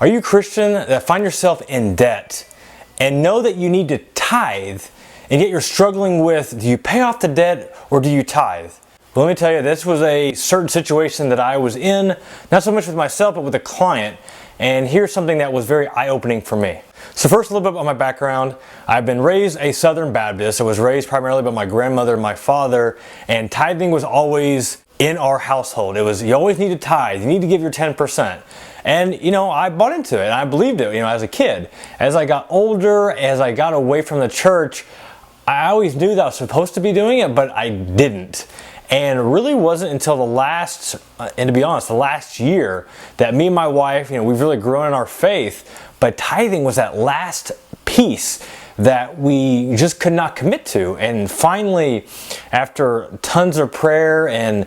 Are you a Christian that find yourself in debt and know that you need to tithe, and yet you're struggling with, do you pay off the debt or do you tithe? Well, let me tell you, this was a certain situation that I was in, not so much with myself, but with a client. And here's something that was very eye-opening for me. So first, a little bit about my background. I've been raised a Southern Baptist. I was raised primarily by my grandmother and my father, and tithing was always in our household. It was, you always need to tithe. You need to give your 10%. And, I bought into it and I believed it, as a kid. As I got older, as I got away from the church, I always knew that I was supposed to be doing it, but I didn't. And it really wasn't until the last year that me and my wife, we've really grown in our faith, but tithing was that last piece that we just could not commit to. And finally, after tons of prayer and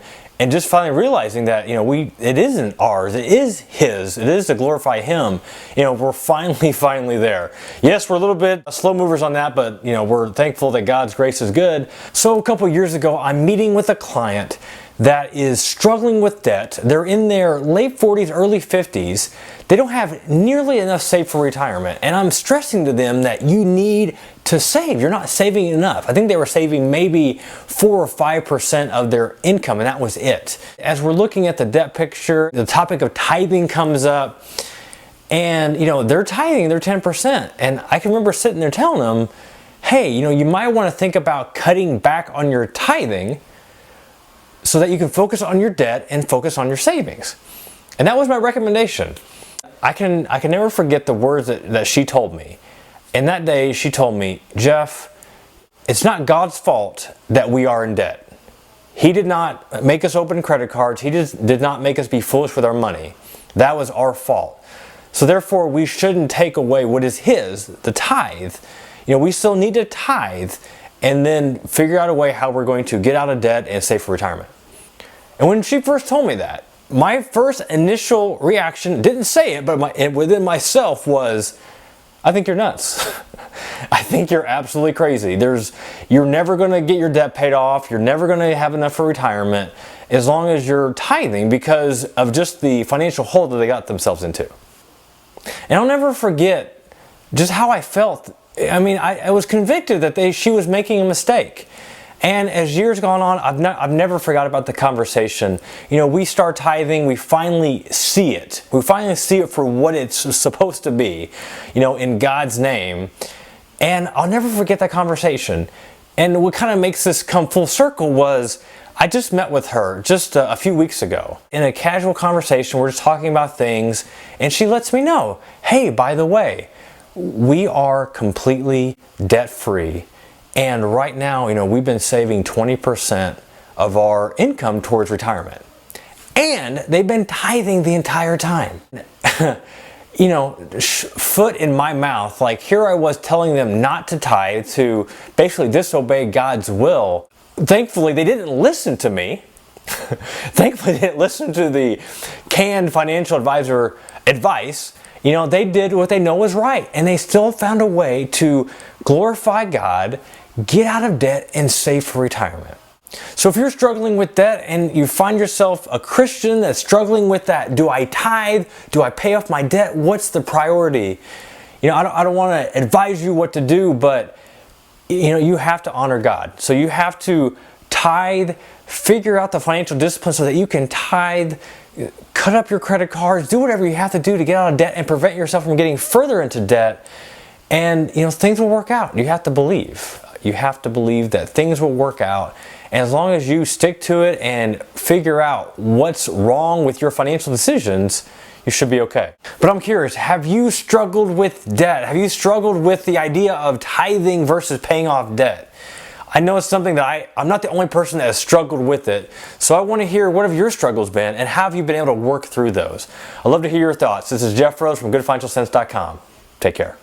just finally realizing that, it isn't ours, it is His, it is to glorify Him, we're finally there. Yes, we're a little bit slow movers on that, but, we're thankful that God's grace is good. So a couple years ago, I'm meeting with a client that is struggling with debt. They're in their late 40s, early 50s. They don't have nearly enough saved for retirement. And I'm stressing to them that you need to save. You're not saving enough. I think they were saving maybe 4 or 5% of their income, and that was it. As we're looking at the debt picture, the topic of tithing comes up, and they're tithing their 10%. And I can remember sitting there telling them, hey, you might want to think about cutting back on your tithing so that you can focus on your debt and focus on your savings. And that was my recommendation. I can never forget the words that she told me. And that day she told me, Jeff, it's not God's fault that we are in debt. He did not make us open credit cards. He just did not make us be foolish with our money. That was our fault. So therefore we shouldn't take away what is His, the tithe. We still need to tithe and then figure out a way how we're going to get out of debt and save for retirement. And when she first told me that, my first initial reaction, didn't say it, but within myself was, I think you're nuts. I think you're absolutely crazy. You're never going to get your debt paid off. You're never going to have enough for retirement as long as you're tithing because of just the financial hole that they got themselves into. And I'll never forget just how I felt. I was convicted that she was making a mistake. And as years gone on, I've never forgot about the conversation. We start tithing, we finally see it. We finally see it for what it's supposed to be, in God's name. And I'll never forget that conversation. And what kind of makes this come full circle was, I just met with her just a few weeks ago. In a casual conversation, we're just talking about things, and she lets me know, hey, by the way, we are completely debt-free. And right now, we've been saving 20% of our income towards retirement. And they've been tithing the entire time. Foot in my mouth, like here I was telling them not to tithe, to basically disobey God's will. Thankfully, they didn't listen to me. Thankfully, they didn't listen to the canned financial advisor advice. They did what they know was right, and they still found a way to glorify God, get out of debt, and save for retirement. So if you're struggling with debt and you find yourself a Christian that's struggling with that, do I tithe? Do I pay off my debt? What's the priority? I don't want to advise you what to do, but you have to honor God. So you have to tithe, figure out the financial discipline so that you can tithe, cut up your credit cards, do whatever you have to do to get out of debt and prevent yourself from getting further into debt. And things will work out. You have to believe. You have to believe that things will work out. And as long as you stick to it and figure out what's wrong with your financial decisions, you should be okay. But I'm curious, have you struggled with debt? Have you struggled with the idea of tithing versus paying off debt? I know it's something that I'm not the only person that has struggled with it. So I want to hear, what have your struggles been and how have you been able to work through those? I'd love to hear your thoughts. This is Jeff Rose from GoodFinancialSense.com. Take care.